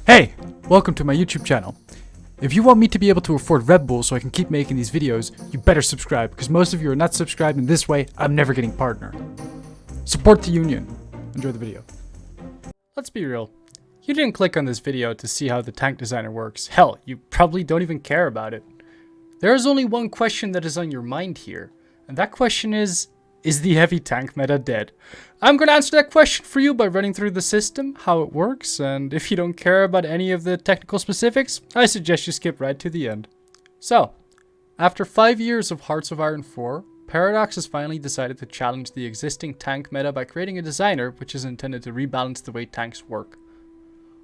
Hey! Welcome to my YouTube channel. If you want me to be able to afford Red Bull so I can keep making these videos, you better subscribe, because most of you are not subscribed, and this way, I'm never getting partner. Support the union. Enjoy the video. Let's be real. You didn't click on this video to see how the tank designer works. Hell, you probably don't even care about it. There is only one question that is on your mind here, and that question is the heavy tank meta dead? I'm going to answer that question for you by running through the system, how it works, and if you don't care about any of the technical specifics, I suggest you skip right to the end. So, after 5 years of Hearts of Iron 4, Paradox has finally decided to challenge the existing tank meta by creating a designer which is intended to rebalance the way tanks work.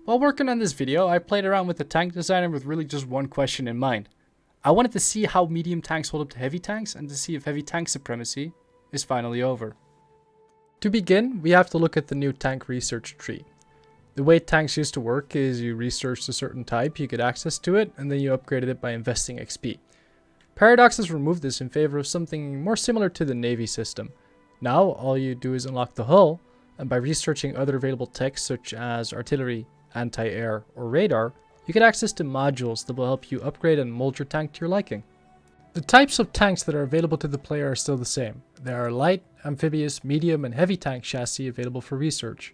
While working on this video, I played around with the tank designer with really just one question in mind. I wanted to see how medium tanks hold up to heavy tanks and to see if heavy tank supremacy is finally over. To begin, we have to look at the new tank research tree. The way tanks used to work is you researched a certain type, you get access to it, and then you upgraded it by investing XP. Paradox has removed this in favor of something more similar to the Navy system. Now, all you do is unlock the hull, and by researching other available techs such as artillery, anti-air, or radar, you get access to modules that will help you upgrade and mold your tank to your liking. The types of tanks that are available to the player are still the same. There are light, amphibious, medium, and heavy tank chassis available for research.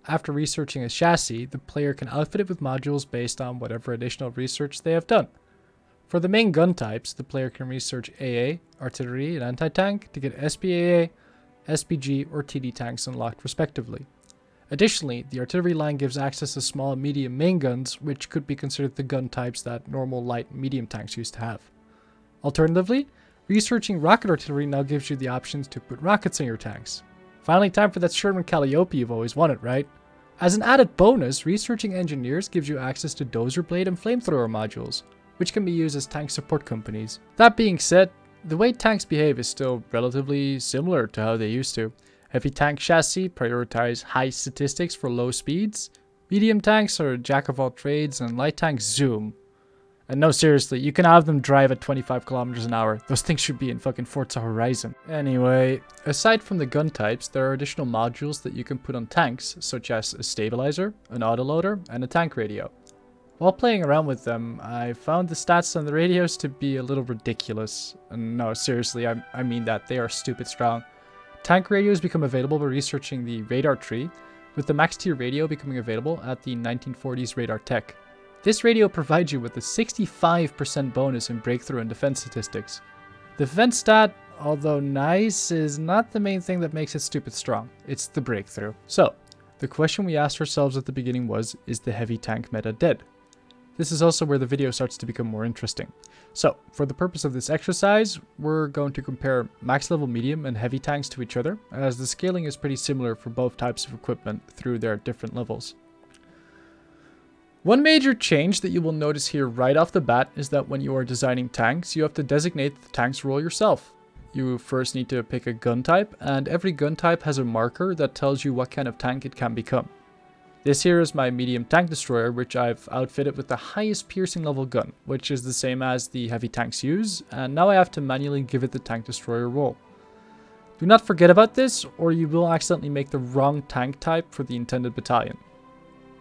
After researching a chassis, the player can outfit it with modules based on whatever additional research they have done. For the main gun types, the player can research AA, artillery, and anti-tank to get SPAA, SPG, or TD tanks unlocked respectively. Additionally, the artillery line gives access to small and medium main guns, which could be considered the gun types that normal light and medium tanks used to have. Alternatively, researching rocket artillery now gives you the options to put rockets in your tanks. Finally, time for that Sherman Calliope you've always wanted, right? As an added bonus, researching engineers gives you access to dozer blade and flamethrower modules, which can be used as tank support companies. That being said, the way tanks behave is still relatively similar to how they used to. Heavy tank chassis prioritize high statistics for low speeds, medium tanks are a jack of all trades, and light tanks zoom. And no, seriously, you can have them drive at 25 kilometers an hour. Those things should be in fucking Forza Horizon. Anyway, aside from the gun types, there are additional modules that you can put on tanks, such as a stabilizer, an autoloader, and a tank radio. While playing around with them, I found the stats on the radios to be a little ridiculous. And no, seriously, I mean that. They are stupid strong. Tank radios become available by researching the radar tree, with the max tier radio becoming available at the 1940s radar tech. This radio provides you with a 65% bonus in breakthrough and defense statistics. The defense stat, although nice, is not the main thing that makes it stupid strong. It's the breakthrough. So, the question we asked ourselves at the beginning was, is the heavy tank meta dead? This is also where the video starts to become more interesting. So, for the purpose of this exercise, we're going to compare max level medium and heavy tanks to each other, as the scaling is pretty similar for both types of equipment through their different levels. One major change that you will notice here right off the bat is that when you are designing tanks, you have to designate the tank's role yourself. You first need to pick a gun type, and every gun type has a marker that tells you what kind of tank it can become. This here is my medium tank destroyer, which I've outfitted with the highest piercing level gun, which is the same as the heavy tanks use, and now I have to manually give it the tank destroyer role. Do not forget about this, or you will accidentally make the wrong tank type for the intended battalion.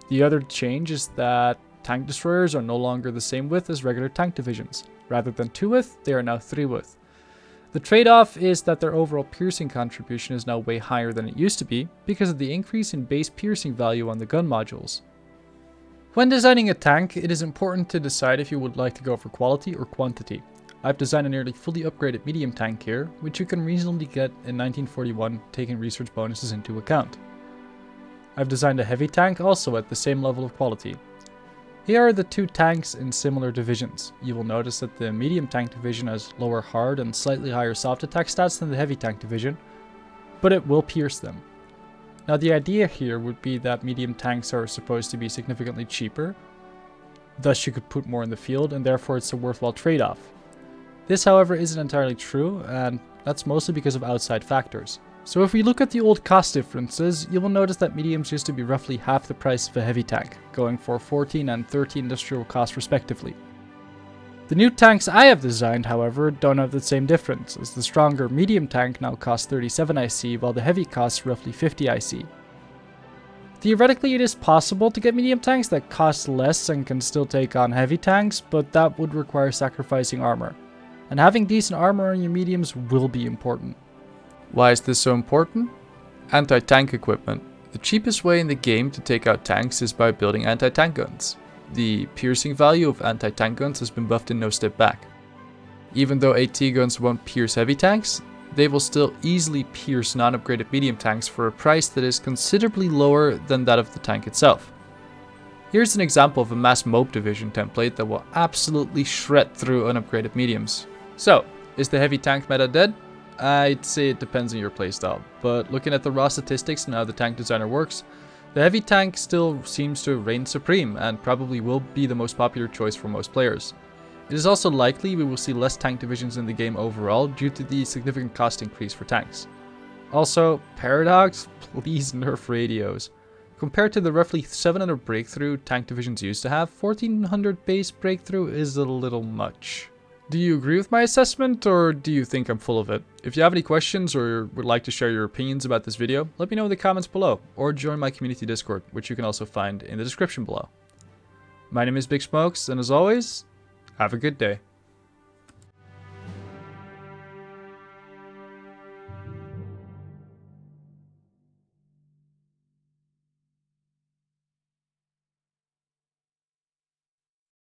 The other change is that tank destroyers are no longer the same width as regular tank divisions. Rather than 2 width, they are now 3 width. The trade-off is that their overall piercing contribution is now way higher than it used to be because of the increase in base piercing value on the gun modules. When designing a tank, it is important to decide if you would like to go for quality or quantity. I've designed a nearly fully upgraded medium tank here, which you can reasonably get in 1941 taking research bonuses into account. I've designed a heavy tank also at the same level of quality. Here are the two tanks in similar divisions. You will notice that the medium tank division has lower hard and slightly higher soft attack stats than the heavy tank division, but it will pierce them. Now the idea here would be that medium tanks are supposed to be significantly cheaper, thus you could put more in the field and therefore it's a worthwhile trade-off. This however isn't entirely true, and that's mostly because of outside factors. So if we look at the old cost differences, you will notice that mediums used to be roughly half the price of a heavy tank, going for 14 and 13 industrial costs respectively. The new tanks I have designed, however, don't have the same difference, as the stronger medium tank now costs 37 IC, while the heavy costs roughly 50 IC. Theoretically, it is possible to get medium tanks that cost less and can still take on heavy tanks, but that would require sacrificing armor. And having decent armor on your mediums will be important. Why is this so important? Anti-tank equipment. The cheapest way in the game to take out tanks is by building anti-tank guns. The piercing value of anti-tank guns has been buffed in No Step Back. Even though AT guns won't pierce heavy tanks, they will still easily pierce non-upgraded medium tanks for a price that is considerably lower than that of the tank itself. Here's an example of a mass mob division template that will absolutely shred through unupgraded mediums. So, is the heavy tank meta dead? I'd say it depends on your playstyle, but looking at the raw statistics and how the tank designer works, the heavy tank still seems to reign supreme and probably will be the most popular choice for most players. It is also likely we will see less tank divisions in the game overall due to the significant cost increase for tanks. Also, Paradox, please nerf radios. Compared to the roughly 700 breakthrough tank divisions used to have, 1400 base breakthrough is a little much. Do you agree with my assessment, or do you think I'm full of it? If you have any questions or would like to share your opinions about this video, let me know in the comments below, or join my community Discord, which you can also find in the description below. My name is Bigschmokes, and as always, have a good day.